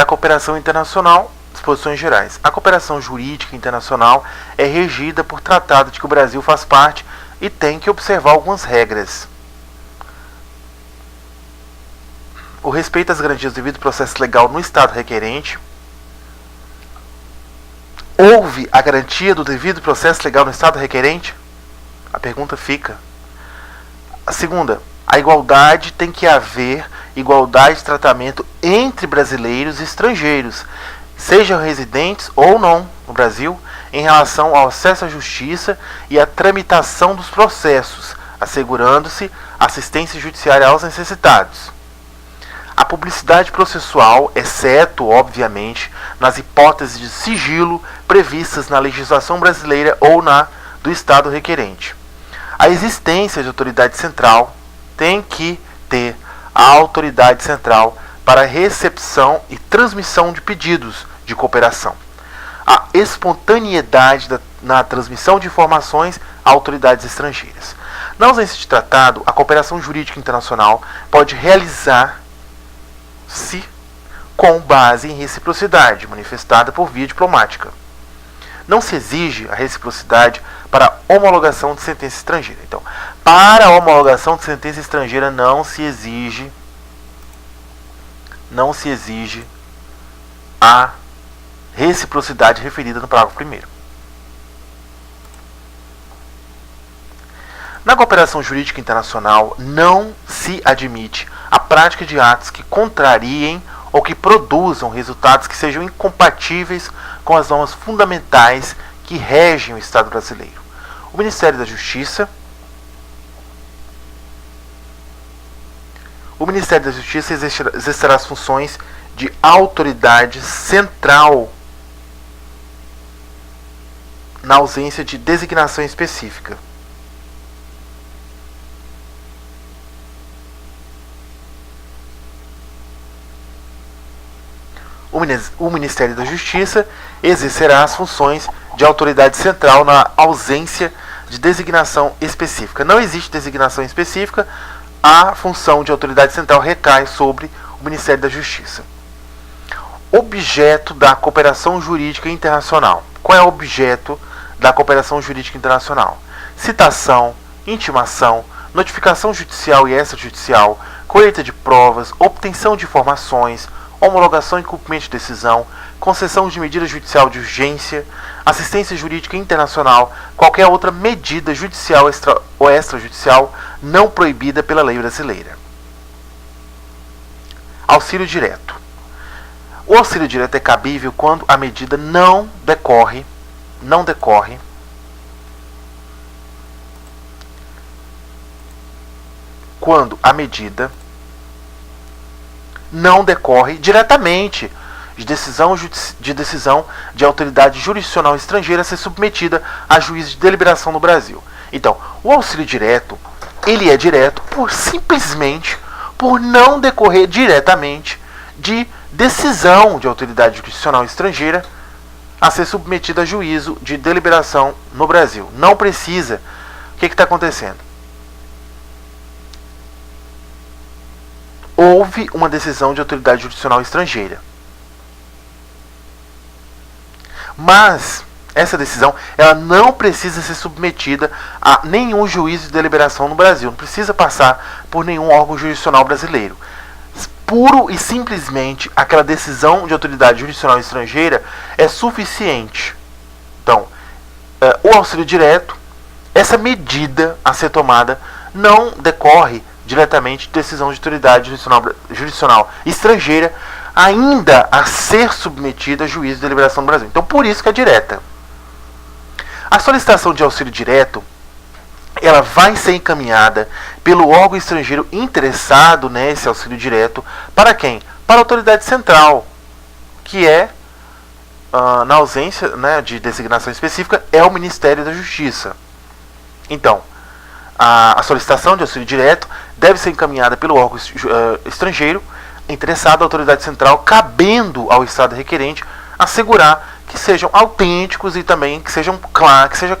da cooperação internacional, disposições gerais. A cooperação jurídica internacional é regida por tratado de que o Brasil faz parte e tem que observar algumas regras. O respeito às garantias do devido processo legal no Estado requerente. Houve a garantia do devido processo legal no Estado requerente? A pergunta fica. A segunda, a igualdade tem que haver igualdade de tratamento entre brasileiros e estrangeiros, sejam residentes ou não no Brasil, em relação ao acesso à justiça e à tramitação dos processos, assegurando-se assistência judiciária aos necessitados. A publicidade processual, exceto, obviamente, nas hipóteses de sigilo previstas na legislação brasileira ou na do Estado requerente. A existência de autoridade central tem que ter a autoridade central para recepção e transmissão de pedidos de cooperação. A espontaneidade na transmissão de informações a autoridades estrangeiras. Na ausência de tratado, a cooperação jurídica internacional pode realizar-se com base em reciprocidade, manifestada por via diplomática. Não se exige a reciprocidade para homologação de sentença estrangeira. Então, para a homologação de sentença estrangeira não se exige a reciprocidade referida no parágrafo 1º. Na cooperação jurídica internacional não se admite a prática de atos que contrariem ou que produzam resultados que sejam incompatíveis com as normas fundamentais que regem o Estado brasileiro. O Ministério da Justiça exercerá as funções de autoridade central na ausência de designação específica. O Ministério da Justiça exercerá as funções de autoridade central na ausência de designação específica. Não existe designação específica, a função de autoridade central recai sobre o Ministério da Justiça. Objeto da cooperação jurídica internacional. Qual é o objeto da cooperação jurídica internacional? Citação, intimação, notificação judicial e extrajudicial, colheita de provas, obtenção de informações, homologação e cumprimento de decisão, concessão de medida judicial de urgência, assistência jurídica internacional, qualquer outra medida judicial ou extrajudicial não proibida pela lei brasileira. Auxílio direto. O auxílio direto é cabível quando a medida não decorre diretamente de decisão de autoridade jurisdicional estrangeira a ser submetida a juízo de deliberação no Brasil. Então, o auxílio direto, ele é direto simplesmente por não decorrer diretamente de decisão de autoridade jurisdicional estrangeira a ser submetida a juízo de deliberação no Brasil. Não precisa. O que está acontecendo? Houve uma decisão de autoridade jurisdicional estrangeira. Mas essa decisão ela não precisa ser submetida a nenhum juízo de deliberação no Brasil. Não precisa passar por nenhum órgão jurisdicional brasileiro. Puro e simplesmente aquela decisão de autoridade jurisdicional estrangeira é suficiente. Então, o auxílio direto, essa medida a ser tomada não decorre diretamente de decisão de autoridade jurisdicional estrangeira ainda a ser submetida a juízo de deliberação no Brasil. Então, por isso que é direta. A solicitação de auxílio direto ela vai ser encaminhada pelo órgão estrangeiro interessado nesse auxílio direto para quem? Para a autoridade central, que é, na ausência, né, de designação específica, é o Ministério da Justiça. Então, a solicitação de auxílio direto deve ser encaminhada pelo órgão estrangeiro interessado à autoridade central, cabendo ao Estado requerente assegurar que sejam autênticos e também que seja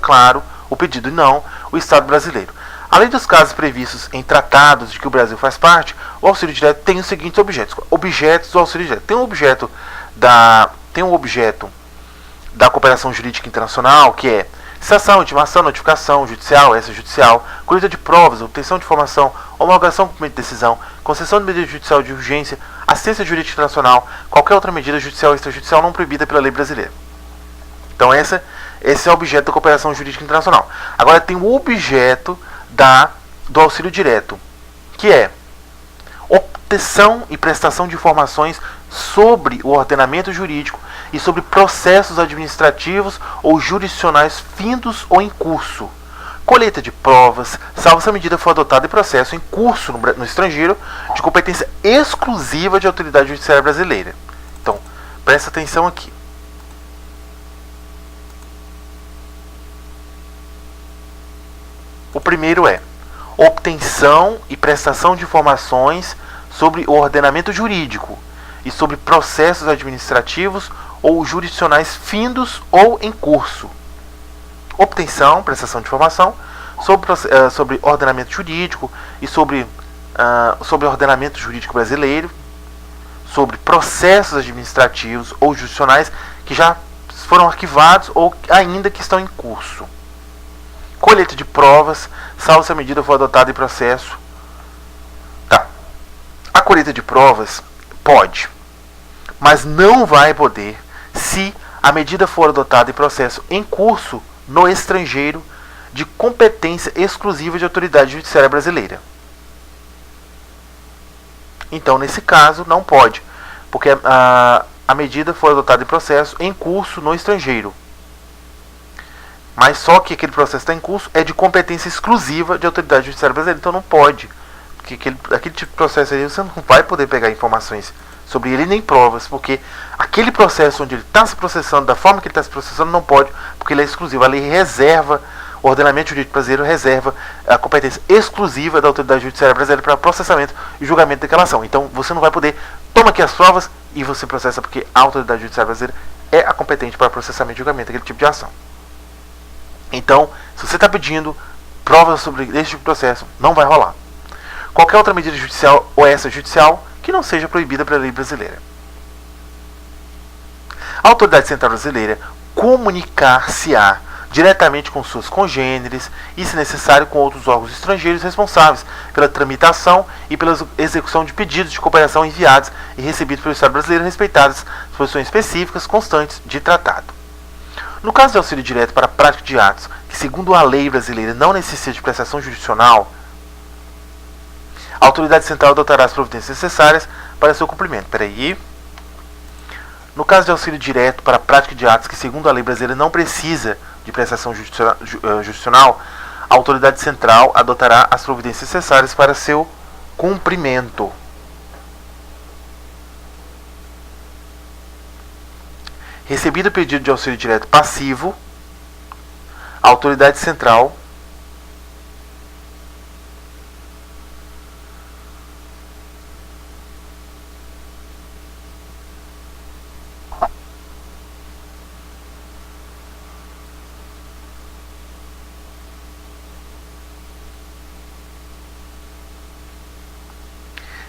claro o pedido e não o Estado brasileiro. Além dos casos previstos em tratados de que o Brasil faz parte, o auxílio direto tem os seguintes objetos. Objetos do auxílio direto. Tem um objeto da cooperação jurídica internacional, que é citação, intimação, notificação, judicial, extrajudicial, colheita de provas, obtenção de informação, homologação, cumprimento de decisão, concessão de medida judicial de urgência, assistência jurídica internacional, qualquer outra medida judicial ou extrajudicial não proibida pela lei brasileira. Então esse é o objeto da cooperação jurídica internacional. Agora tem o objeto do auxílio direto, que é obtenção e prestação de informações sobre o ordenamento jurídico e sobre processos administrativos ou jurisdicionais findos ou em curso, colheita de provas, salvo se a medida for adotada em processo em curso no estrangeiro de competência exclusiva de autoridade judiciária brasileira. Então, presta atenção aqui. O primeiro é obtenção e prestação de informações sobre o ordenamento jurídico e sobre processos administrativos ou jurisdicionais findos ou em curso. Obtenção, prestação de informação sobre ordenamento jurídico e sobre ordenamento jurídico brasileiro, sobre processos administrativos ou jurisdicionais que já foram arquivados ou ainda que estão em curso. Colheita de provas, salvo se a medida for adotada em processo. Tá. A colheita de provas pode, mas não vai poder se a medida for adotada em processo em curso no estrangeiro de competência exclusiva de autoridade judiciária brasileira. Então, nesse caso, não pode, porque a medida foi adotada em processo em curso no estrangeiro. Mas só que aquele processo está em curso é de competência exclusiva de autoridade judiciária brasileira, então não pode. Porque aquele tipo de processo aí você não vai poder pegar informações sobre ele nem provas, porque aquele processo onde ele está se processando, da forma que ele está se processando, não pode, porque ele é exclusivo. A lei reserva, o ordenamento jurídico brasileiro reserva a competência exclusiva da autoridade judiciária brasileira para processamento e julgamento daquela ação. Então você não vai poder, toma aqui as provas e você processa, porque a autoridade judiciária brasileira é a competente para processamento e julgamento daquele tipo de ação. Então, se você está pedindo provas sobre esse tipo de processo, não vai rolar. Qualquer outra medida judicial ou extrajudicial que não seja proibida pela lei brasileira. A autoridade central brasileira comunicar-se-á diretamente com suas congêneres e, se necessário, com outros órgãos estrangeiros responsáveis pela tramitação e pela execução de pedidos de cooperação enviados e recebidos pelo Estado brasileiro, respeitadas disposições específicas constantes de tratado. No caso de auxílio direto para a prática de atos que, segundo a lei brasileira, não necessita de prestação jurisdicional, a autoridade central adotará as providências necessárias para seu cumprimento. No caso de auxílio direto para a prática de atos que, segundo a lei brasileira, não precisa de prestação jurisdicional, a autoridade central adotará as providências necessárias para seu cumprimento. Recebido o pedido de auxílio direto passivo, a autoridade central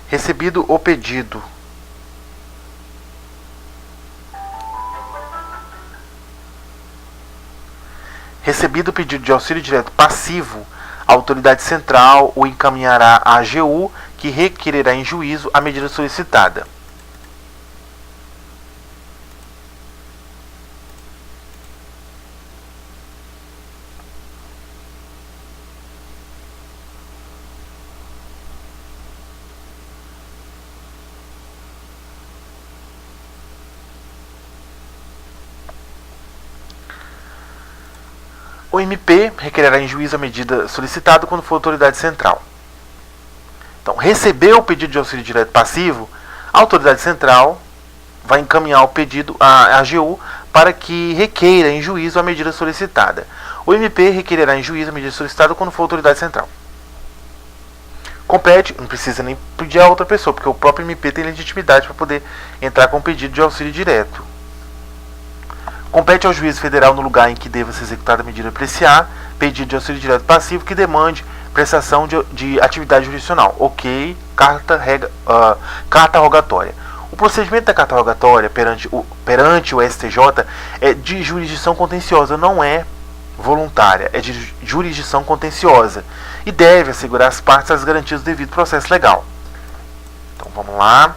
recebido o pedido de auxílio direto passivo, a autoridade central o encaminhará à AGU, que requererá em juízo a medida solicitada. O MP requererá em juízo a medida solicitada quando for autoridade central. Então, recebeu o pedido de auxílio direto passivo, a autoridade central vai encaminhar o pedido à AGU para que requeira em juízo a medida solicitada. O MP requererá em juízo a medida solicitada quando for autoridade central. Compete, não precisa nem pedir a outra pessoa, porque o próprio MP tem legitimidade para poder entrar com o pedido de auxílio direto. Compete ao juiz federal, no lugar em que deva ser executada a medida apreciar, pedido de auxílio direto passivo que demande prestação de atividade jurisdicional. Ok, carta rogatória. O procedimento da carta rogatória perante o STJ é de jurisdição contenciosa, não é voluntária, é de jurisdição contenciosa e deve assegurar às partes as garantias do devido processo legal. Então vamos lá.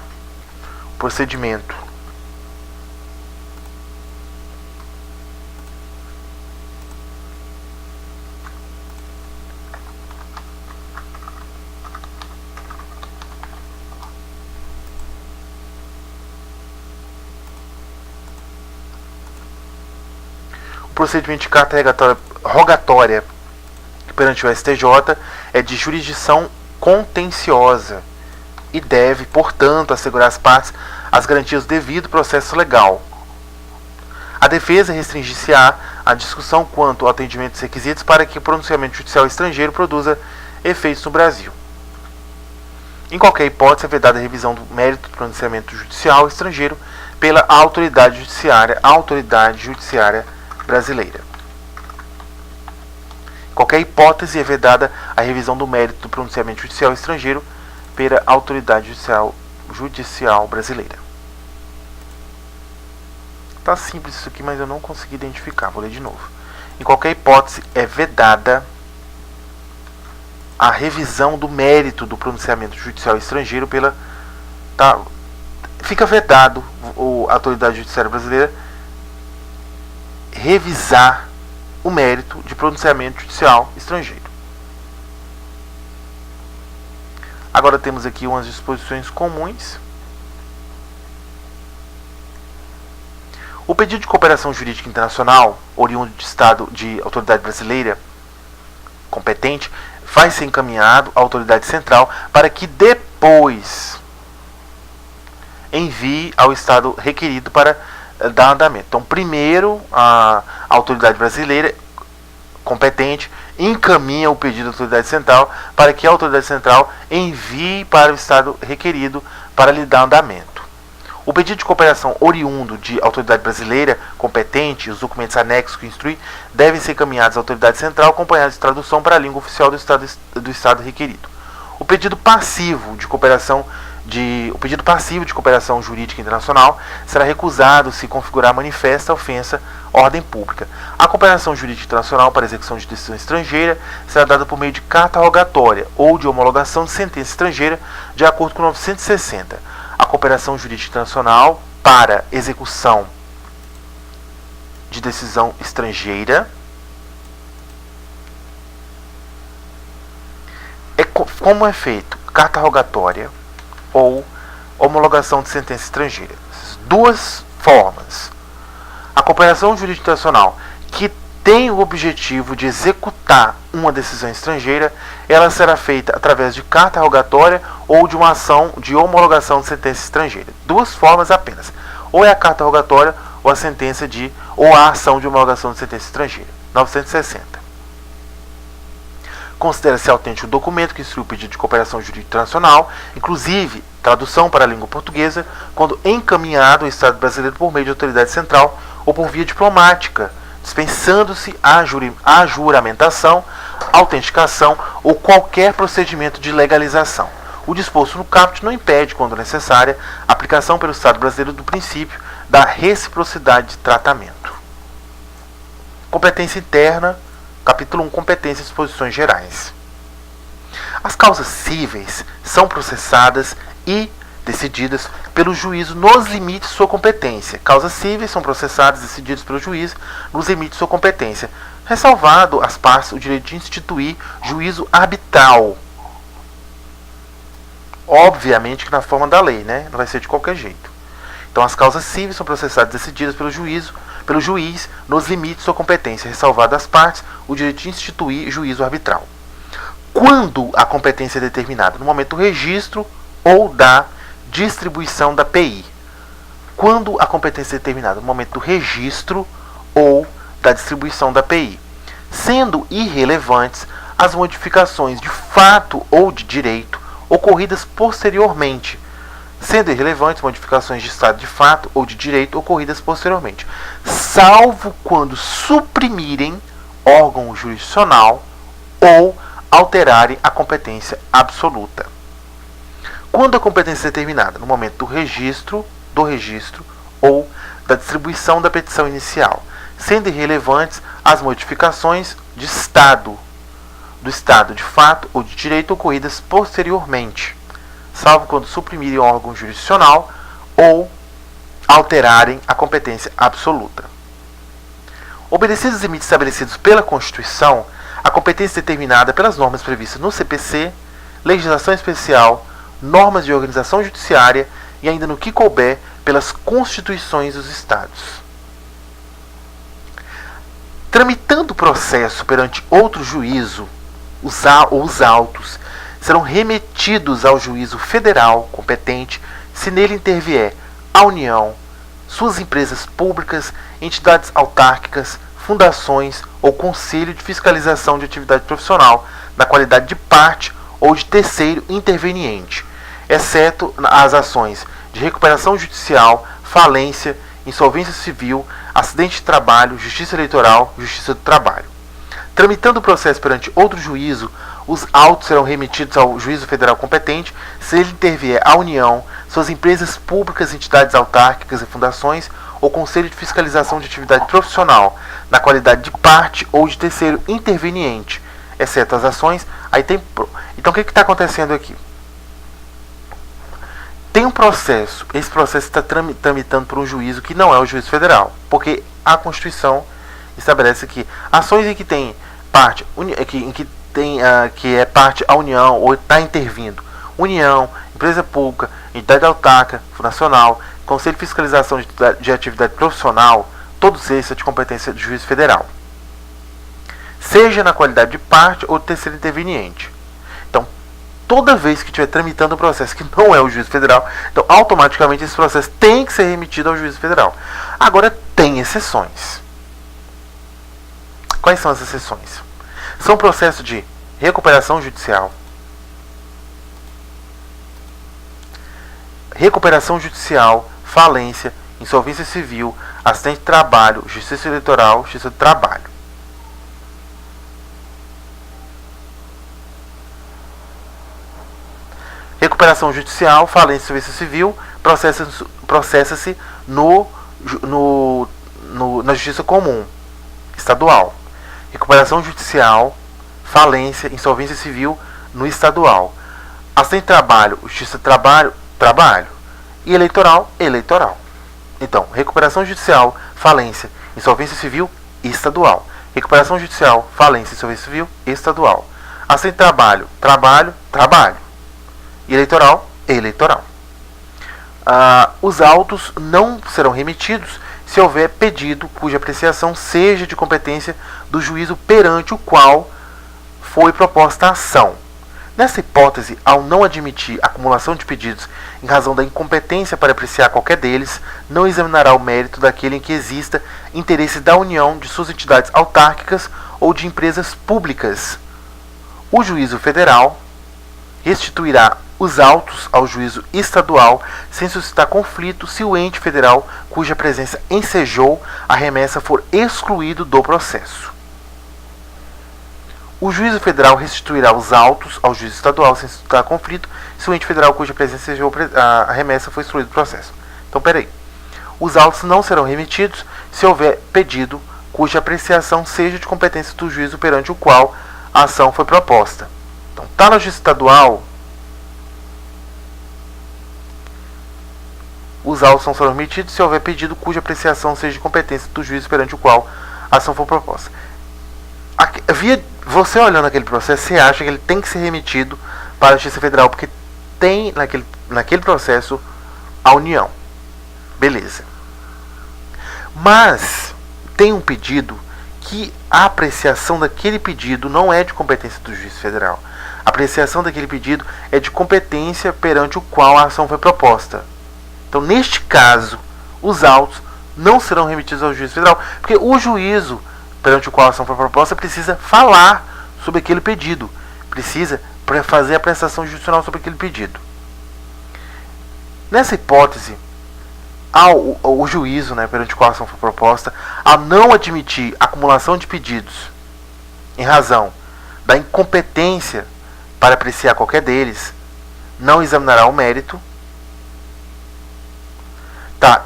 Procedimento. O procedimento de carta rogatória perante o STJ é de jurisdição contenciosa e deve, portanto, assegurar às partes as garantias do devido processo legal. A defesa restringir-se-á a discussão quanto ao atendimento dos requisitos para que o pronunciamento judicial estrangeiro produza efeitos no Brasil. Em qualquer hipótese, é vedada a revisão do mérito do pronunciamento judicial estrangeiro pela autoridade judiciária brasileira. Em qualquer hipótese, é vedada a revisão do mérito do pronunciamento judicial estrangeiro pela autoridade judicial brasileira. Tá simples isso aqui, mas eu não consegui identificar. Vou ler de novo. Em qualquer hipótese, é vedada a revisão do mérito do pronunciamento judicial estrangeiro pela... Fica vedado a autoridade judiciária brasileira revisar o mérito de pronunciamento judicial estrangeiro. Agora temos aqui umas disposições comuns. O pedido de cooperação jurídica internacional, oriundo de Estado de autoridade brasileira competente, vai ser encaminhado à autoridade central para que depois envie ao Estado requerido para dar andamento. Então, primeiro, a autoridade brasileira competente encaminha o pedido à autoridade central para que a autoridade central envie para o Estado requerido para lhe dar andamento. O pedido de cooperação oriundo de autoridade brasileira competente e os documentos anexos que instrui devem ser encaminhados à autoridade central acompanhados de tradução para a língua oficial do Estado requerido. O pedido passivo de cooperação jurídica internacional será recusado se configurar manifesta ofensa à ordem pública. A cooperação jurídica internacional para execução de decisão estrangeira será dada por meio de carta rogatória ou de homologação de sentença estrangeira, de acordo com 960. A cooperação jurídica internacional para execução de decisão estrangeira como é feito? Carta rogatória ou homologação de sentença estrangeira. Duas formas. A cooperação jurídica internacional que tem o objetivo de executar uma decisão estrangeira, ela será feita através de carta rogatória ou de uma ação de homologação de sentença estrangeira. Duas formas apenas. Ou é a carta rogatória ou a ação de homologação de sentença estrangeira. 960. Considera-se autêntico o documento que instrui o pedido de cooperação jurídica internacional, inclusive tradução para a língua portuguesa, quando encaminhado ao Estado brasileiro por meio de autoridade central ou por via diplomática, dispensando-se a juramentação, autenticação ou qualquer procedimento de legalização. O disposto no caput não impede, quando necessária, a aplicação pelo Estado brasileiro do princípio da reciprocidade de tratamento. Competência interna. Capítulo 1. Competência e disposições gerais. As causas cíveis são processadas e decididas pelo juízo nos limites de sua competência. Causas cíveis são processadas e decididas pelo juízo nos limites de sua competência, ressalvado às partes o direito de instituir juízo arbitral. Obviamente que na forma da lei, né? Não vai ser de qualquer jeito. Então, as causas cíveis são processadas e decididas pelo juiz nos limites de sua competência, ressalvado às partes o direito de instituir juízo arbitral. Quando a competência é determinada no momento do registro ou da distribuição da PI. Quando a competência é determinada no momento do registro ou da distribuição da PI. Sendo irrelevantes as modificações de fato ou de direito ocorridas posteriormente. Sendo irrelevantes modificações de estado de fato ou de direito ocorridas posteriormente, salvo quando suprimirem órgão jurisdicional ou alterarem a competência absoluta. Quando a competência é determinada? No momento do registro ou da distribuição da petição inicial, sendo irrelevantes as modificações de do estado de fato ou de direito ocorridas posteriormente, salvo quando suprimirem o órgão jurisdicional ou alterarem a competência absoluta. Obedecidos os limites estabelecidos pela Constituição, a competência determinada pelas normas previstas no CPC, legislação especial, normas de organização judiciária e ainda no que couber pelas constituições dos Estados. Tramitando o processo perante outro juízo, os autos serão remetidos ao juízo federal competente se nele intervier a União, suas empresas públicas, entidades autárquicas, fundações ou Conselho de Fiscalização de Atividade Profissional, na qualidade de parte ou de terceiro interveniente, exceto as ações de recuperação judicial, falência, insolvência civil, acidente de trabalho, justiça eleitoral, justiça do trabalho. Tramitando o processo perante outro juízo, os autos serão remetidos ao juízo federal competente se ele intervier a União, suas empresas públicas, entidades autárquicas e fundações ou Conselho de Fiscalização de Atividade Profissional, na qualidade de parte ou de terceiro interveniente, exceto as ações. Então o que está acontecendo aqui? Tem um processo, esse processo está tramitando por um juízo que não é o juízo federal, porque a Constituição estabelece que ações em que tem parte, que é parte a União ou está intervindo, União, empresa pública, entidade autárquica, nacional, Conselho de Fiscalização de Atividade Profissional, todos esses são de competência do juízo federal, seja na qualidade de parte ou de terceiro interveniente. Então, toda vez que estiver tramitando um processo que não é o juízo federal, então automaticamente esse processo tem que ser remetido ao juízo federal. Agora, tem exceções. Quais são as exceções? São processos de recuperação judicial, falência, insolvência civil, acidente de trabalho, justiça eleitoral, justiça do trabalho. Recuperação judicial, falência, insolvência civil, processa-se na justiça comum estadual. Recuperação judicial, falência, insolvência civil no estadual. Acidente de trabalho, justiça do trabalho, trabalho. E eleitoral, eleitoral. Então, recuperação judicial, falência, insolvência civil, estadual. Recuperação judicial, falência, insolvência civil, estadual. Acidente de trabalho, trabalho, trabalho. E eleitoral, eleitoral. Os autos não serão remetidos se houver pedido cuja apreciação seja de competência do juízo perante o qual foi proposta a ação. Nessa hipótese, ao não admitir acumulação de pedidos em razão da incompetência para apreciar qualquer deles, não examinará o mérito daquele em que exista interesse da União, de suas entidades autárquicas ou de empresas públicas. O juízo federal restituirá os autos ao juízo estadual sem suscitar conflito se o ente federal cuja presença ensejou a remessa for excluído do processo. O juízo federal restituirá os autos ao juízo estadual sem suscitar conflito se o ente federal cuja presença ensejou a remessa for excluído do processo. Então, peraí. Os autos não serão remetidos se houver pedido cuja apreciação seja de competência do juízo perante o qual a ação foi proposta. Então, está na justiça estadual, os autos não serão remetidos se houver pedido cuja apreciação seja de competência do juízo perante o qual a ação for proposta. Você olhando aquele processo, você acha que ele tem que ser remetido para a Justiça Federal, porque tem naquele processo a União. Beleza. Mas tem um pedido que a apreciação daquele pedido não é de competência do juiz federal. A apreciação daquele pedido é de competência perante o qual a ação foi proposta. Então, neste caso, os autos não serão remetidos ao juiz federal, porque o juízo perante o qual a ação foi proposta precisa falar sobre aquele pedido, precisa fazer a prestação judicial sobre aquele pedido. Nessa hipótese, o juízo, perante o qual a ação foi proposta, ao não admitir acumulação de pedidos em razão da incompetência para apreciar qualquer deles, não examinará o mérito. Tá,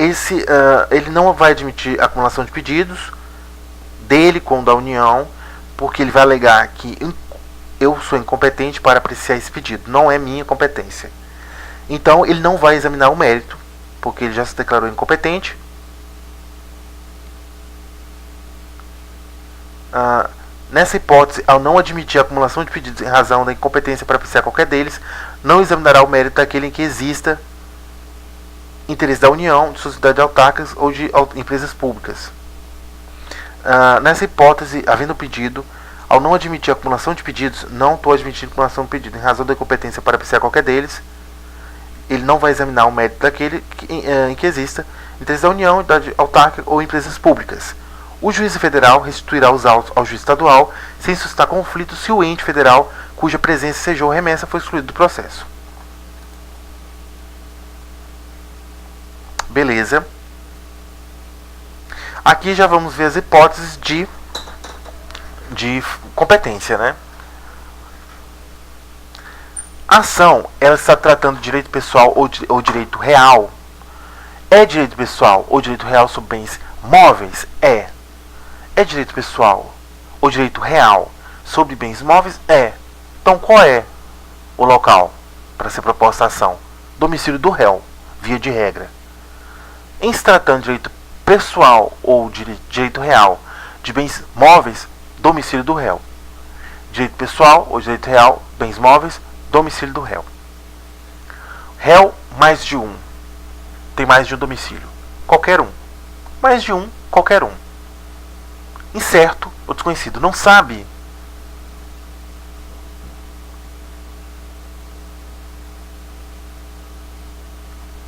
ele não vai admitir a acumulação de pedidos dele com da União, porque ele vai alegar que eu sou incompetente para apreciar esse pedido, não é minha competência. Então ele não vai examinar o mérito, porque ele já se declarou incompetente. Nessa hipótese, ao não admitir a acumulação de pedidos em razão da incompetência para apreciar qualquer deles, não examinará o mérito daquele em que exista interesse da União, de sociedades autárquicas ou de empresas públicas. Nessa hipótese, havendo pedido, ao não admitir a acumulação de pedidos, não estou admitindo a acumulação de pedidos em razão da incompetência para apreciar qualquer deles, ele não vai examinar o mérito daquele em que exista interesse da União, entidade autárquica ou empresas públicas. O juiz federal restituirá os autos ao juiz estadual sem suscitar conflito se o ente federal cuja presença sejou remessa foi excluído do processo. Beleza. Aqui já vamos ver as hipóteses de competência, né? A ação, ela está tratando de direito pessoal ou direito real? É direito pessoal ou direito real sobre bens móveis? É. É direito pessoal ou direito real sobre bens móveis? É. Então qual é o local para ser proposta a ação? Domicílio do réu, via de regra. Em se tratando de direito pessoal ou direito real de bens móveis, domicílio do réu. Direito pessoal ou direito real, bens móveis, domicílio do réu. Réu, mais de um. Tem mais de um domicílio. Qualquer um. Mais de um, qualquer um. Incerto ou desconhecido. Não sabe.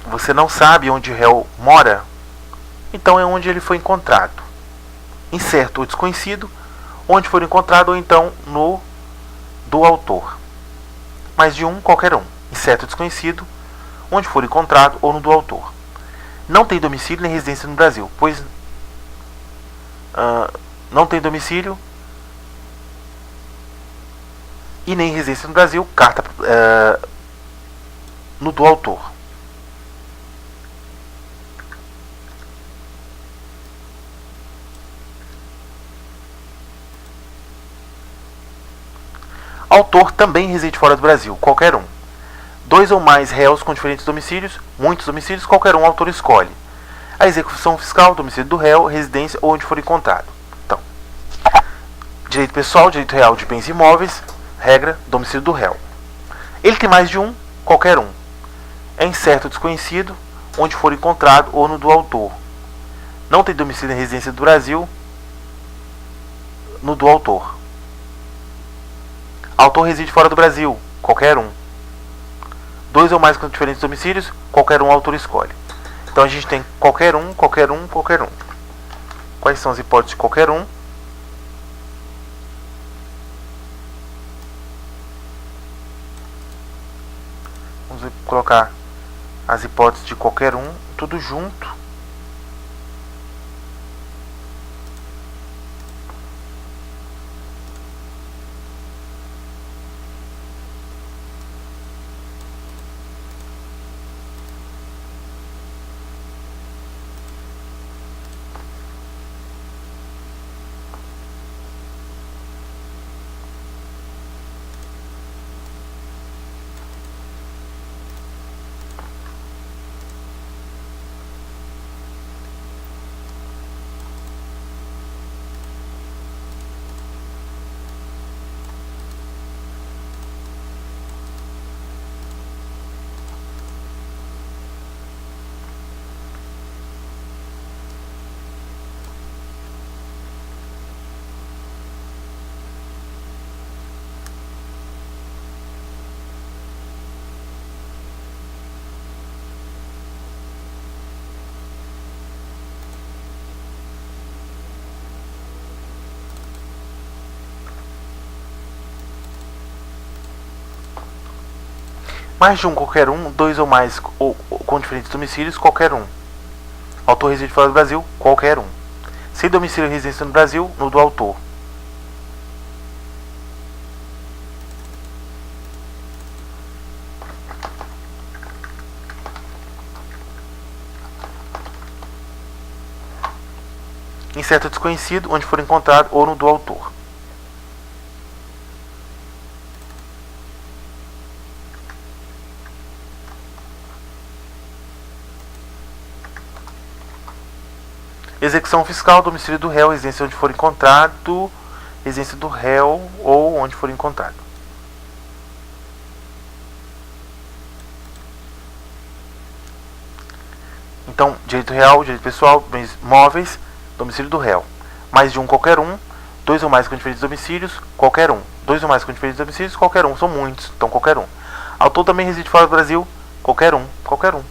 Você não sabe onde o réu mora? Então é onde ele foi encontrado. Incerto ou desconhecido, onde for encontrado, ou então no do autor. Mais de um, qualquer um. Incerto ou desconhecido, onde for encontrado, ou no do autor. Não tem domicílio nem residência no Brasil, pois não tem domicílio e nem residência no Brasil, carta no do autor. Autor também reside fora do Brasil, qualquer um. Dois ou mais réus com diferentes domicílios, muitos domicílios, qualquer um autor escolhe. A execução fiscal, domicílio do réu, residência ou onde for encontrado. Então, direito pessoal, direito real de bens imóveis, regra, domicílio do réu. Ele tem mais de um, qualquer um. É incerto ou desconhecido, onde for encontrado ou no do autor. Não tem domicílio em residência do Brasil, no do autor. Autor reside fora do Brasil, qualquer um. Dois ou mais com diferentes domicílios, qualquer um autor escolhe. Então a gente tem qualquer um, qualquer um, qualquer um. Quais são as hipóteses de qualquer um? Vamos colocar as hipóteses de qualquer um, tudo junto. Mais de um, qualquer um. Dois ou mais ou com diferentes domicílios, qualquer um. Autor reside fora do Brasil, qualquer um. Sem domicílio e residência no Brasil, no do autor. incerto desconhecido, onde for encontrado, ou no do autor. Execução fiscal, domicílio do réu, residência onde for encontrado, residência do réu ou onde for encontrado. Então, direito real, direito pessoal, bens móveis, domicílio do réu. Mais de um, qualquer um. Dois ou mais com diferentes domicílios, qualquer um. Dois ou mais com diferentes domicílios, qualquer um. São muitos, então qualquer um. Autor também reside fora do Brasil, qualquer um, qualquer um.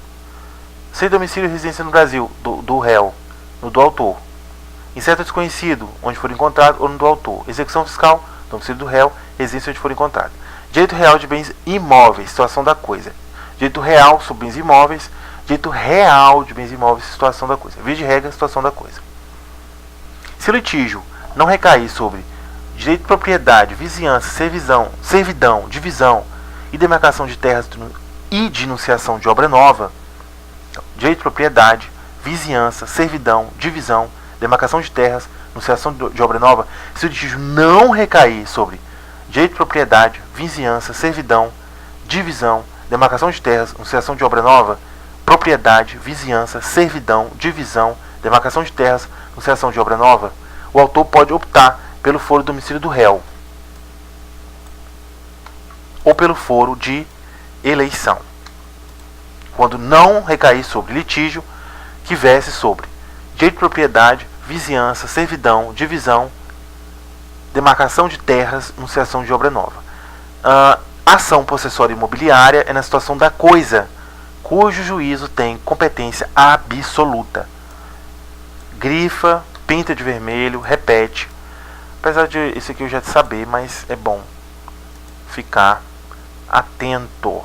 Sem domicílio e residência no Brasil, do réu, no do autor. Incerto desconhecido, onde for encontrado, ou no do autor. Execução fiscal, domicílio do réu, residência onde for encontrado. Direito real de bens imóveis, situação da coisa. Direito real sobre bens imóveis, direito real de bens imóveis, situação da coisa. Via de regra, situação da coisa. Se o litígio não recair sobre direito de propriedade, vizinhança, servidão, divisão e demarcação de terras e de enunciação de obra nova, direito de propriedade, vizinhança, servidão, divisão, demarcação de terras, enunciação de obra nova, se o litígio não recair sobre direito de propriedade, vizinhança, servidão, divisão, demarcação de terras, enunciação de obra nova, propriedade, vizinhança, servidão, divisão, demarcação de terras, enunciação de obra nova, o autor pode optar pelo foro do domicílio do réu ou pelo foro de eleição, quando não recair sobre litígio que verse sobre direito de propriedade, vizinhança, servidão, divisão, demarcação de terras, enunciação de obra nova. Ação possessória imobiliária é na situação da coisa cujo juízo tem competência absoluta. Grifa, pinta de vermelho, repete. Apesar de isso aqui eu já saber, mas é bom ficar atento.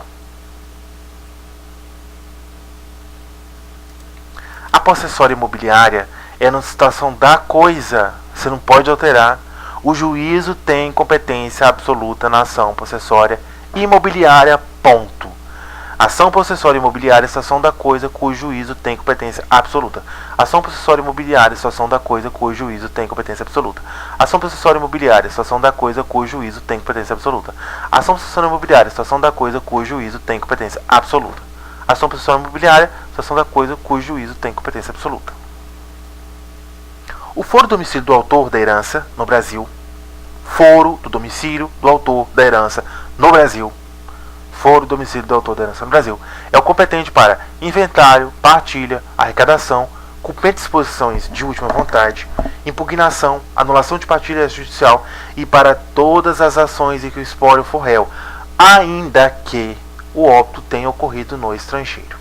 A possessória imobiliária é na situação da coisa. Você não pode alterar. O juízo tem competência absoluta na ação possessória imobiliária, ponto. Ação possessória imobiliária é a situação da coisa cujo juízo tem competência absoluta. Ação possessória imobiliária é a situação da coisa cujo juízo tem competência absoluta. Ação possessória imobiliária é a situação da coisa cujo juízo tem competência absoluta. Ação possessória imobiliária é a situação da coisa cujo juízo tem competência absoluta. Ação possessória imobiliária é a situação da coisa cujo juízo tem competência absoluta. O foro do domicílio do autor da herança no Brasil. Foro do domicílio do autor da herança no Brasil. Foro do domicílio do autor da herança no Brasil. É o competente para inventário, partilha, arrecadação, cumprimento de disposições de última vontade, impugnação, anulação de partilha judicial e para todas as ações em que o espólio for réu, ainda que o óbito tenha ocorrido no estrangeiro.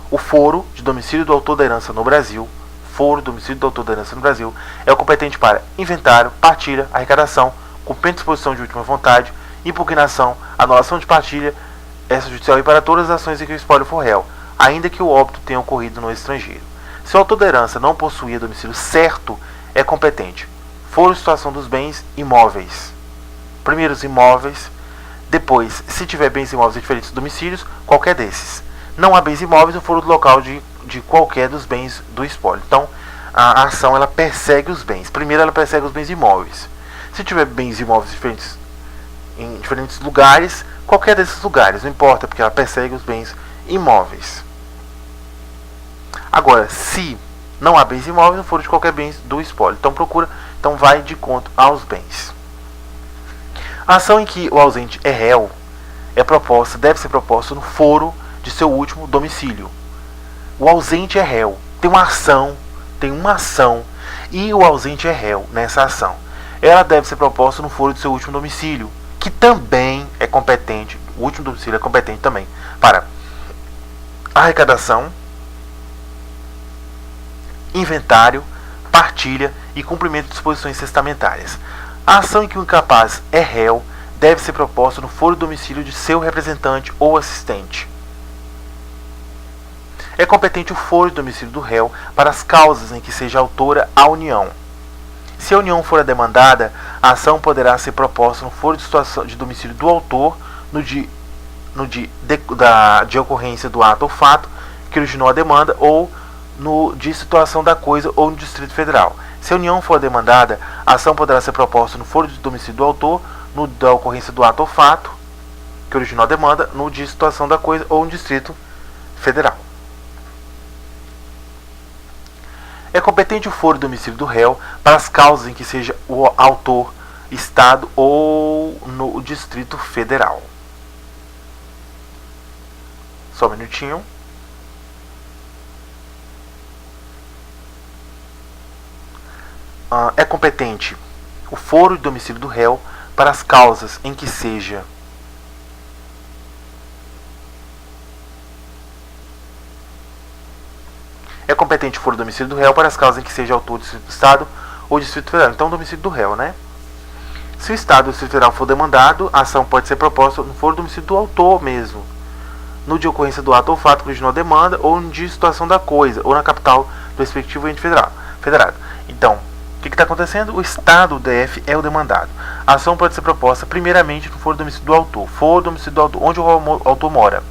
O foro de domicílio do autor da herança no Brasil, foro do domicílio do autor da herança no Brasil, é o competente para inventário, partilha, arrecadação, cumprimento de disposição de última vontade, impugnação, anulação de partilha extrajudicial e para todas as ações em que o espólio for réu, ainda que o óbito tenha ocorrido no estrangeiro. Se o autor da herança não possuía domicílio certo, é competente. Foro de situação dos bens imóveis. Primeiro os imóveis, depois, se tiver bens imóveis em diferentes domicílios, qualquer desses. Não há bens imóveis, o foro do local de qualquer dos bens do espólio. Então, a ação ela persegue os bens. Primeiro ela persegue os bens imóveis. Se tiver bens imóveis em diferentes lugares, qualquer desses lugares, não importa, porque ela persegue os bens imóveis. Agora, se não há bens imóveis, não for de qualquer bem do espólio. Então vai de conta aos bens. A ação em que o ausente é réu deve ser proposta no foro de seu último domicílio. O ausente é réu. Tem uma ação e o ausente é réu nessa ação. Ela deve ser proposta no foro de seu último domicílio, que também é competente, o último domicílio é competente também para arrecadação, inventário, partilha e cumprimento de disposições testamentárias. A ação em que o incapaz é réu deve ser proposta no foro do domicílio de seu representante ou assistente. É competente o foro de domicílio do réu para as causas em que seja autora a união. Se a união for a demandada, a ação poderá ser proposta no foro de situação de domicílio do autor de ocorrência do ato ou fato que originou a demanda ou de situação da coisa ou no Distrito Federal. Se a união for demandada, a ação poderá ser proposta no foro de domicílio do autor, no da ocorrência do ato ou fato, que originou a demanda, no de situação da coisa ou no Distrito Federal. É competente o foro de domicílio do réu para as causas em que seja o autor Estado ou no Distrito Federal. Só um minutinho. É competente o foro de domicílio do réu para as causas em que seja competente o foro do domicílio do réu para as causas em que seja autor do Distrito do Estado ou Distrito Federal. Então, domicílio do réu, né? Se o Estado ou o Distrito Federal for demandado, a ação pode ser proposta no foro do domicílio do autor mesmo, no de ocorrência do ato ou fato que originou a demanda, ou no de situação da coisa, ou na capital do respectivo ente federado. Então, o que está acontecendo? O Estado, o DF, é o demandado. A ação pode ser proposta primeiramente no foro do domicílio do autor. Foro do domicílio do autor, onde o autor mora.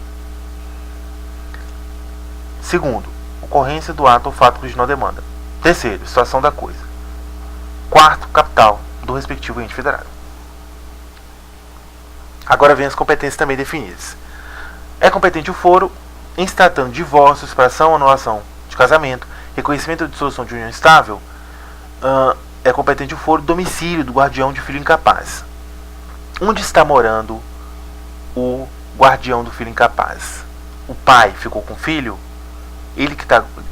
Segundo, ocorrência do ato ou fato que originou a demanda. Terceiro, situação da coisa. Quarto, capital do respectivo ente federado. Agora vem as competências também definidas. É competente o foro em se tratando de divórcio, separação ou anulação de casamento, reconhecimento ou dissolução de união estável. É competente o foro domicílio do guardião de filho incapaz. Onde está morando o guardião do filho incapaz? O pai ficou com o filho? Ele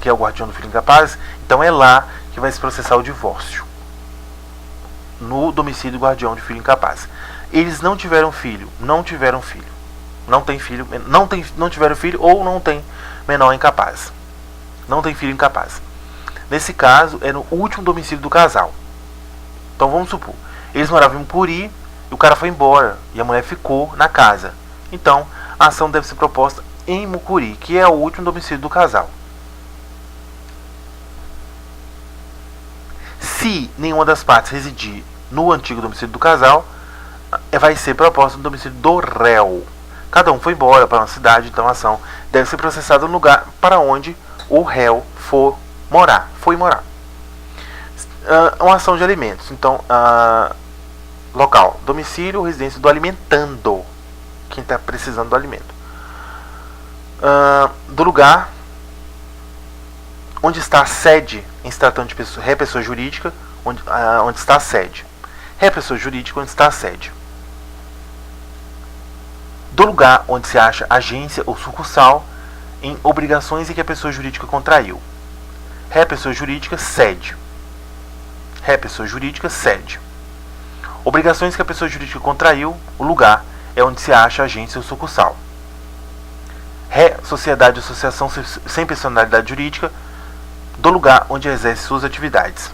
que é o guardião do filho incapaz? Então é lá que vai se processar o divórcio. No domicílio do guardião de filho incapaz. Eles não tiveram filho. Não tiveram filho. Não tem filho. Não tiveram filho ou não tem menor incapaz. Não tem filho incapaz. Nesse caso, é no último domicílio do casal. Então vamos supor, eles moravam em Mucuri e o cara foi embora e a mulher ficou na casa. Então, a ação deve ser proposta em Mucuri, que é o último domicílio do casal. Se nenhuma das partes residir no antigo domicílio do casal, vai ser proposta no domicílio do réu. Cada um foi embora para uma cidade, então a ação deve ser processada no lugar para onde o réu foi morar. Uma ação de alimentos. Então, local, domicílio ou residência do alimentando. Quem está precisando do alimento. Do lugar onde está a sede, em se tratando de pessoa jurídica, onde está a sede. Pessoa jurídica, onde está a sede. Do lugar onde se acha agência ou sucursal, em obrigações em que a pessoa jurídica contraiu. Pessoa jurídica, sede. Pessoa jurídica, sede. Obrigações que a pessoa jurídica contraiu, o lugar é onde se acha agência ou sucursal. Sociedade ou associação sem personalidade jurídica, do lugar onde exerce suas atividades.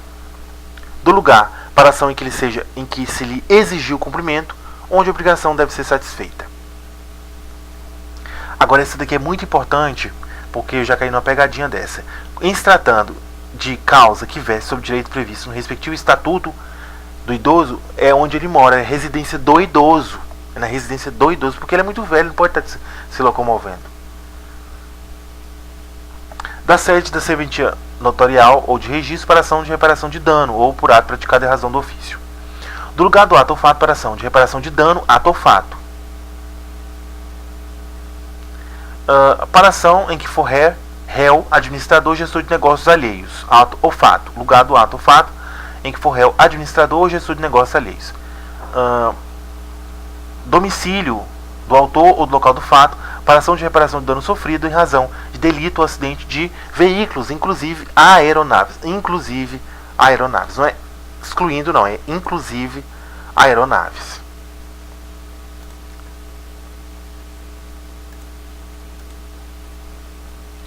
Do lugar para a ação em que se lhe exigiu o cumprimento, onde a obrigação deve ser satisfeita. Agora, essa daqui é muito importante, porque eu já caí numa pegadinha dessa. Em se tratando de causa que veste sobre direito previsto no respectivo estatuto do idoso, é onde ele mora, é a residência do idoso. É na residência do idoso, porque ele é muito velho, não pode estar se locomovendo. Da sede da serventia notarial ou de registro para ação de reparação de dano ou por ato praticado em razão do ofício. Do lugar do ato ou fato para ação de reparação de dano, ato ou fato. Para ação em que for réu, administrador, gestor de negócios alheios, ato ou fato. Lugar do ato ou fato em que for réu, administrador ou gestor de negócios alheios. Domicílio do autor ou do local do fato para ação de reparação de dano sofrido em razão de delito ou acidente de veículos, inclusive aeronaves. Inclusive aeronaves. Não é excluindo, não. É inclusive aeronaves.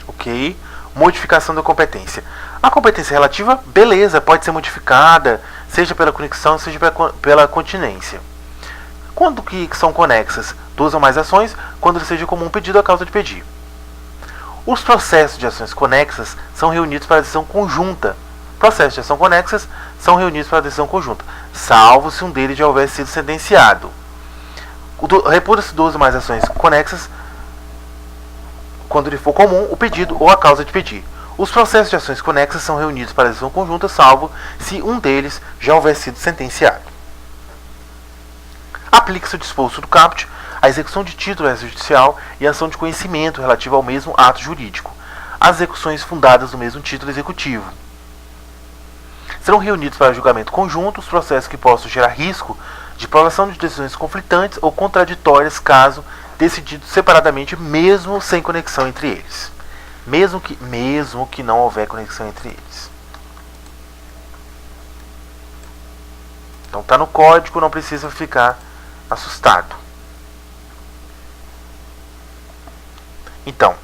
Ok? Modificação da competência. A competência relativa, beleza, pode ser modificada, seja pela conexão, seja pela continência. Quando que são conexas? Duas ou mais ações, quando seja comum pedido a causa de pedir. Os processos de ações conexas são reunidos para a decisão conjunta. Processos de ação conexas são reunidos para a decisão conjunta, salvo se um deles já houvesse sido sentenciado. Repura-se duas ou mais ações conexas quando lhe for comum o pedido ou a causa de pedir. Os processos de ações conexas são reunidos para decisão conjunta, salvo se um deles já houver sido sentenciado. Aplica-se o disposto do caput à execução de título extrajudicial e ação de conhecimento relativa ao mesmo ato jurídico, as execuções fundadas no mesmo título executivo. Serão reunidos para julgamento conjunto os processos que possam gerar risco de prolação de decisões conflitantes ou contraditórias, caso decididos separadamente, mesmo sem conexão entre eles. Mesmo que não houver conexão entre eles. Então está no código, não precisa ficar assustado. Então,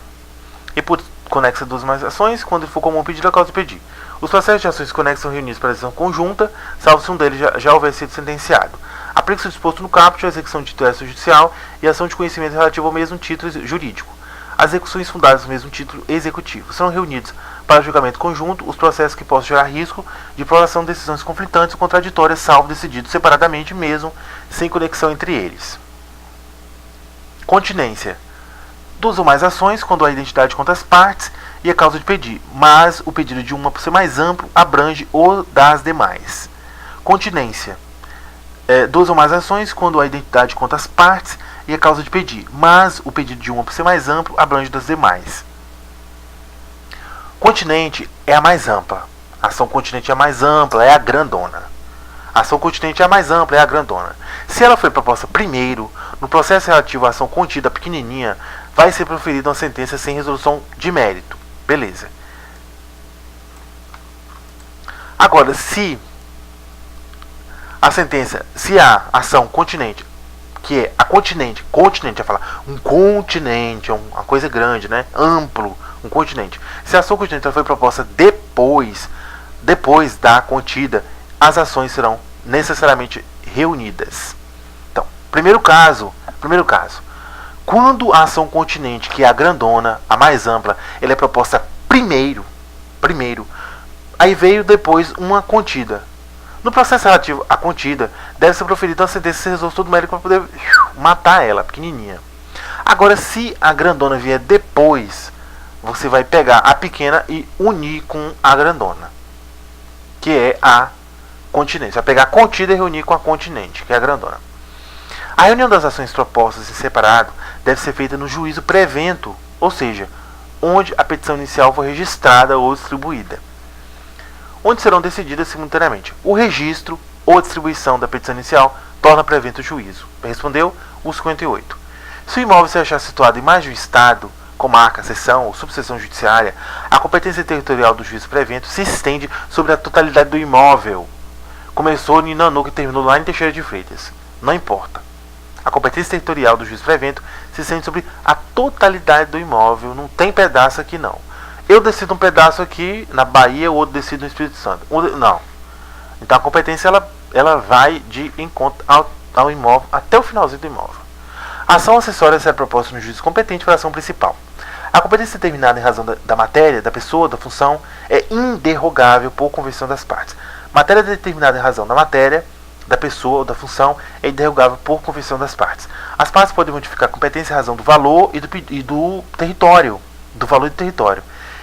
e por conexa duas mais ações, quando for comum pedir a causa de pedir. Os processos de ações conexas são reunidos para decisão conjunta, salvo se um deles já houver sido sentenciado. Aplica-se o disposto no caput à execução de título extrajudicial e ação de conhecimento relativo ao mesmo título jurídico. As execuções fundadas no mesmo título executivo. Serão reunidos para julgamento conjunto os processos que possam gerar risco de prolação de decisões conflitantes ou contraditórias, salvo decididos separadamente, mesmo sem conexão entre eles. Continência. Duas ou mais ações, quando há identidade contra as partes e a causa de pedir, mas o pedido de uma, por ser mais amplo, abrange o das demais. Continência. Duas ou mais ações, quando há identidade contra as partes e a causa de pedir, mas o pedido de uma, por ser mais amplo, abrange das demais. Continente é a mais ampla. A ação continente é a mais ampla, é a grandona. A ação continente é a mais ampla, é a grandona. Se ela foi proposta primeiro, no processo relativo à ação contida pequenininha, vai ser proferida uma sentença sem resolução de mérito. Beleza. Agora, se a ação continente, que é a continente vai falar um continente, é uma coisa grande, né? Amplo, um continente. Se a ação continente foi proposta depois da contida, as ações serão necessariamente reunidas. Então, primeiro caso, quando a ação continente, que é a grandona, a mais ampla, ela é proposta primeiro, aí veio depois uma contida. No processo relativo à contida, deve ser proferida uma sentença sem resolução do mérito para poder matar ela, pequenininha. Agora, se a grandona vier depois, você vai pegar a pequena e unir com a grandona, que é a continente. Você vai pegar a contida e reunir com a continente, que é a grandona. A reunião das ações propostas em separado deve ser feita no juízo pré-evento, ou seja, onde a petição inicial for registrada ou distribuída, onde serão decididas simultaneamente. O registro ou a distribuição da petição inicial torna pré-evento o juízo. Respondeu o 58. Se o imóvel se achar situado em mais de um estado, comarca, seção ou subseção judiciária, a competência territorial do juízo pré-evento se estende sobre a totalidade do imóvel. Começou em Nanuque e terminou lá em Teixeira de Freitas. Não importa. A competência territorial do juiz pré-evento se estende sobre a totalidade do imóvel. Não tem pedaço aqui, não. Eu decido um pedaço aqui na Bahia, o outro decide no Espírito Santo. Não. Então a competência ela vai de encontro ao imóvel até o finalzinho do imóvel. A ação acessória será proposta no juiz competente para a ação principal. A competência determinada em razão da matéria, da pessoa, da função, é inderrogável por convenção das partes. Matéria determinada em razão da matéria, da pessoa ou da função é inderrogável por convenção das partes. As partes podem modificar a competência em razão do valor e do território, do valor e do território,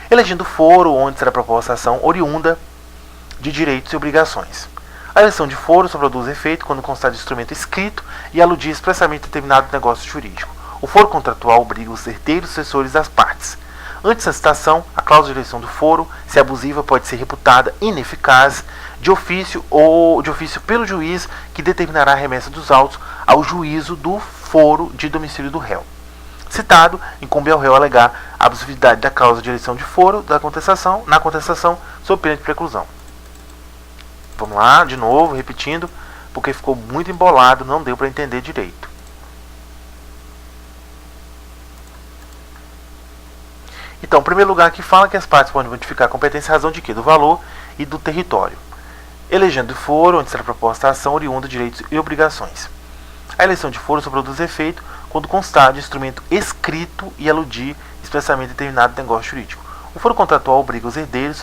elegendo foro onde será proposta a ação oriunda de direitos e obrigações. A eleição de foro só produz efeito quando constar de instrumento escrito e aludir expressamente a determinado negócio jurídico. O foro contratual obriga os herdeiros sucessores das partes. Antes da citação, a cláusula de eleição do foro, se abusiva, pode ser reputada ineficaz de ofício pelo juiz que determinará a remessa dos autos ao juízo do foro de domicílio do réu. Citado, incumbe ao réu alegar a abusividade da causa de eleição de foro na contestação sob pena de preclusão. Vamos lá, de novo, repetindo, porque ficou muito embolado, não deu para entender direito. Então, em primeiro lugar, aqui fala que as partes podem modificar a competência em razão de quê? Do valor e do território. Elegendo foro, onde será proposta a ação oriunda de direitos e obrigações. A eleição de foro só produz efeito quando constar de instrumento escrito e aludir expressamente a determinado negócio jurídico. O foro contratual obriga os herdeiros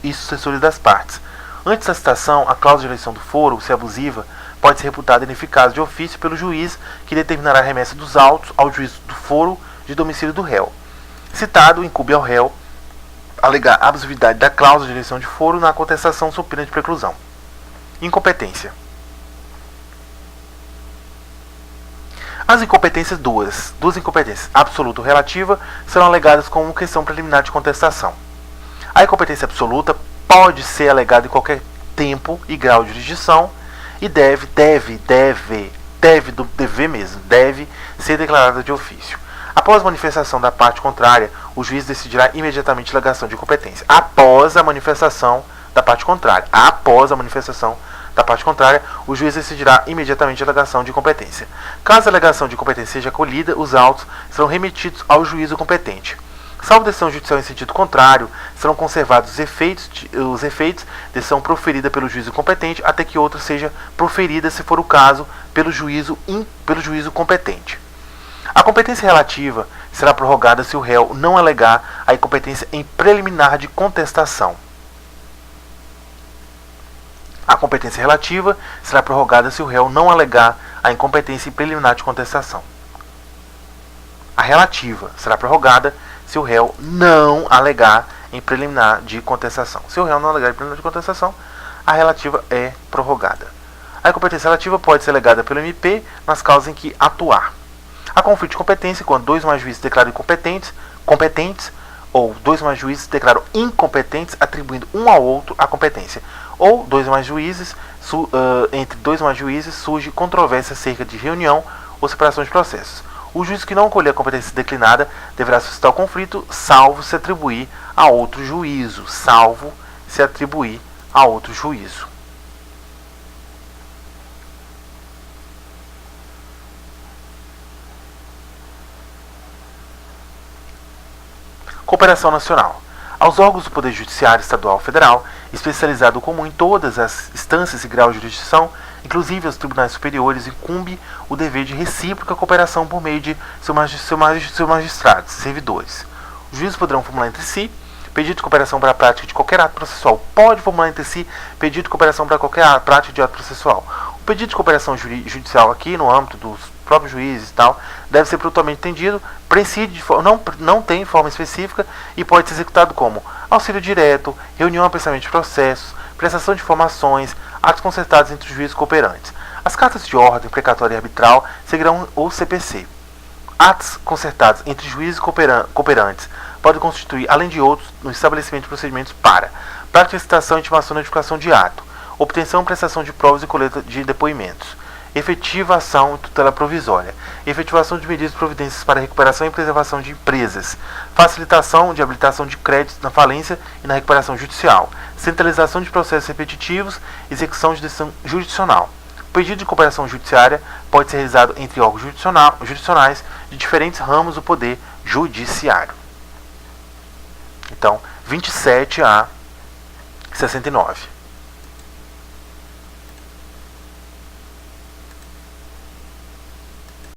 e sucessores das partes. Antes da citação, a cláusula de eleição do foro, se abusiva, pode ser reputada ineficaz de ofício pelo juiz que determinará a remessa dos autos ao juízo do foro de domicílio do réu. Citado, incumbe ao réu alegar abusividade da cláusula de eleição de foro na contestação sob pena de preclusão. Incompetência. As incompetências, duas incompetências, absoluta ou relativa, serão alegadas como questão preliminar de contestação. A incompetência absoluta pode ser alegada em qualquer tempo e grau de jurisdição e deve ser declarada de ofício. Após a manifestação da parte contrária, o juiz decidirá imediatamente a alegação de incompetência. Após a manifestação da parte contrária, o juiz decidirá imediatamente a alegação de incompetência. Caso a alegação de incompetência seja acolhida, os autos serão remetidos ao juízo competente. Salvo decisão judicial em sentido contrário, serão conservados os efeitos de decisão proferida pelo juízo competente até que outra seja proferida, se for o caso, pelo juízo competente. A competência relativa será prorrogada se o réu não alegar a incompetência em preliminar de contestação. A competência relativa será prorrogada se o réu não alegar a incompetência em preliminar de contestação. A relativa será prorrogada se o réu não alegar em preliminar de contestação. Se o réu não alegar em preliminar de contestação, a relativa é prorrogada. A incompetência relativa pode ser alegada pelo MP nas causas em que atuar. Há conflito de competência quando 2 ou mais juízes declaram competentes, ou 2 ou mais juízes declaram incompetentes, atribuindo um ao outro a competência. Ou entre 2 ou mais juízes surge controvérsia acerca de reunião ou separação de processos. O juiz que não acolher a competência declinada deverá suscitar o conflito, salvo se atribuir a outro juízo. Cooperação nacional. Aos órgãos do Poder Judiciário Estadual Federal, especializado comum em todas as instâncias e graus de jurisdição, inclusive aos tribunais superiores, incumbe o dever de recíproca cooperação por meio de seus magistrados e servidores. Os juízes poderão formular entre si pedido de cooperação para a prática de qualquer ato processual. Pode formular entre si pedido de cooperação para qualquer prática de ato processual. O pedido de cooperação judicial aqui, no âmbito dos próprios juízes e tal, deve ser prontamente entendido, não tem forma específica e pode ser executado como auxílio direto, reunião apressamento de processos, prestação de informações, atos concertados entre os juízes cooperantes. As cartas de ordem, precatória e arbitral seguirão o CPC. Atos concertados entre juízes cooperantes podem constituir, além de outros, no estabelecimento de procedimentos para prática de citação, intimação e notificação de ato, obtenção e prestação de provas e coleta de depoimentos, efetivação e tutela provisória, efetivação de medidas e providências para recuperação e preservação de empresas, facilitação de habilitação de créditos na falência e na recuperação judicial, centralização de processos repetitivos, execução de decisão jurisdicional. O pedido de cooperação judiciária pode ser realizado entre órgãos jurisdicionais de diferentes ramos do poder judiciário. Então, 27 a 69.